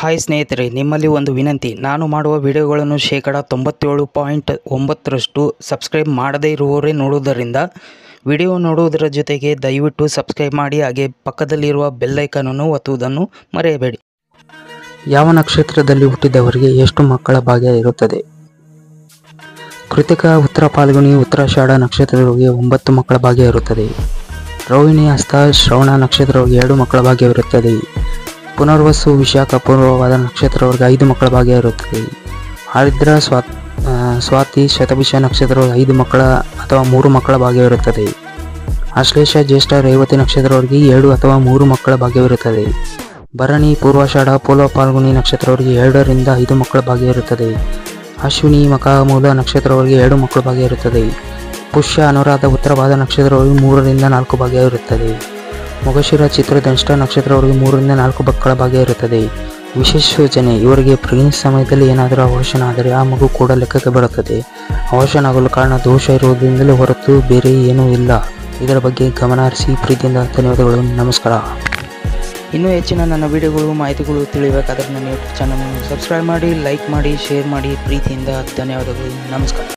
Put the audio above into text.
Hi ಸ್ನೇಹಿತರೆ, ನಿಮ್ಮಲ್ಲಿ ಒಂದು ವಿನಂತಿ. ನಾನು ಮಾಡುವ ವಿಡಿಯೋಗಳನ್ನು ಶೇಕಡ 97.9% ಸಬ್ಸ್ಕ್ರೈಬ್ ಮಾಡದೇ ಇರುವವರೇ ನೋಡುವುದರಿಂದ ವಿಡಿಯೋ ನೋಡುವುದರ ಜೊತೆಗೆ ದಯವಿಟ್ಟು ಸಬ್ಸ್ಕ್ರೈಬ್ ಮಾಡಿ, ಹಾಗೆ ಪಕ್ಕದಲ್ಲಿರುವ ಬೆಲ್ ಐಕಾನನ್ನು ಒತ್ತುವುದನ್ನು ಮರೆಯಬೇಡಿ. ಯಾವ ನಕ್ಷತ್ರದಲ್ಲಿ ಹುಟ್ಟಿದವರಿಗೆ ಎಷ್ಟು ಮಕ್ಕಳ ಭಾಗ್ಯ ಇರುತ್ತದೆ? ಕೃತಿಕ, ಉತ್ತರ ಫಾಲ್ಗುಣಿ, ಉತ್ತರಾಷಾಢ ನಕ್ಷತ್ರದವರಿಗೆ 9 ಮಕ್ಕಳ ಭಾಗ್ಯ ಇರುತ್ತದೆ. ರೋಹಿಣಿ, ಹಸ್ತ, ಶ್ರವಣ ನಕ್ಷತ್ರದವರಿಗೆ 2 ಮಕ್ಕಳ ಭಾಗ್ಯವಿರುತ್ತದೆ. ಪುನರ್ವಸು, ವಿಶಾಖ, ಪೂರ್ವವಾದ ನಕ್ಷತ್ರದವರಿಗೆ 5 ಮಕ್ಕಳ ಭಾಗ್ಯ ಇರುತ್ತದೆ. ಆರ್ದ್ರ, ಸ್ವಾತಿ, ಶತಭಿಷ ನಕ್ಷತ್ರದವರಿಗೆ 5 ಮಕ್ಕಳ ಅಥವಾ 3 ಮಕ್ಕಳ ಭಾಗ್ಯವಿರುತ್ತದೆ. ಆಶ್ಲೇಷ, ಜ್ಯೇಷ್ಠ, ರೇವತಿ ನಕ್ಷತ್ರದವರಿಗೆ 2 ಅಥವಾ 3 ಮಕ್ಕಳ ಭಾಗ್ಯವಿರುತ್ತದೆ. ಭರಣಿ, ಪೂರ್ವಾಷಾಢ, ಪೂರ್ವ ಫಾಲ್ಗುಣಿ ನಕ್ಷತ್ರದವರಿಗೆ 2 ರಿಂದ 5 ಮಕ್ಕಳ ಭಾಗ್ಯ ಇರುತ್ತದೆ. ಅಶ್ವಿನಿ, ಮಖ, ಮೂಲ ನಕ್ಷತ್ರದವರಿಗೆ 2 ಮಕ್ಕಳ ಭಾಗ್ಯ ಇರುತ್ತದೆ. ಪುಷ್ಯ, ಅನುರಾಧ, ಉತ್ತರವಾದ ನಕ್ಷತ್ರದವರಿಗೆ 3 ರಿಂದ 4 ಭಾಗ್ಯ ಇರುತ್ತದೆ. ಮೊಗಶಿರ, ಚಿತ್ರ, ಧನಿಷ್ಠ ನಕ್ಷತ್ರದವರಿಗೆ 3 ರಿಂದ 4 ಮಕ್ಕಳ ಭಾಗ್ಯ ಇರುತ್ತದೆ. ವಿಶೇಷ ಸೂಚನೆ: ಇವರಿಗೆ ಪ್ರೆಗ್ನೆನ್ಸಿ ಸಮಯದಲ್ಲಿ ಏನಾದರೂ ಅವಶನ ಆದರೆ ಆ ಮಗು ಕೂಡ ಲೆಕ್ಕಕ್ಕೆ ಬರುತ್ತದೆ. ಅವಶನ ಆಗಲು ಕಾರಣ ದೋಷ ಇರುವುದರಿಂದಲೇ ಹೊರತು ಬೇರೆ ಏನೂ ಇಲ್ಲ. ಇದರ ಬಗ್ಗೆ ಗಮನ ಹರಿಸಿ. ಪ್ರೀತಿಯಿಂದ ಧನ್ಯವಾದಗಳು. ನಮಸ್ಕಾರ. ಇನ್ನೂ ಹೆಚ್ಚಿನ ನನ್ನ ವಿಡಿಯೋಗಳು, ಮಾಹಿತಿಗಳು ತಿಳಿಯಬೇಕಾದರೆ ನನ್ನ ಯೂಟ್ಯೂಬ್ ಚಾನಲನ್ನು ಸಬ್ಸ್ಕ್ರೈಬ್ ಮಾಡಿ, ಲೈಕ್ ಮಾಡಿ, ಶೇರ್ ಮಾಡಿ. ಪ್ರೀತಿಯಿಂದ ಧನ್ಯವಾದಗಳು. ನಮಸ್ಕಾರ.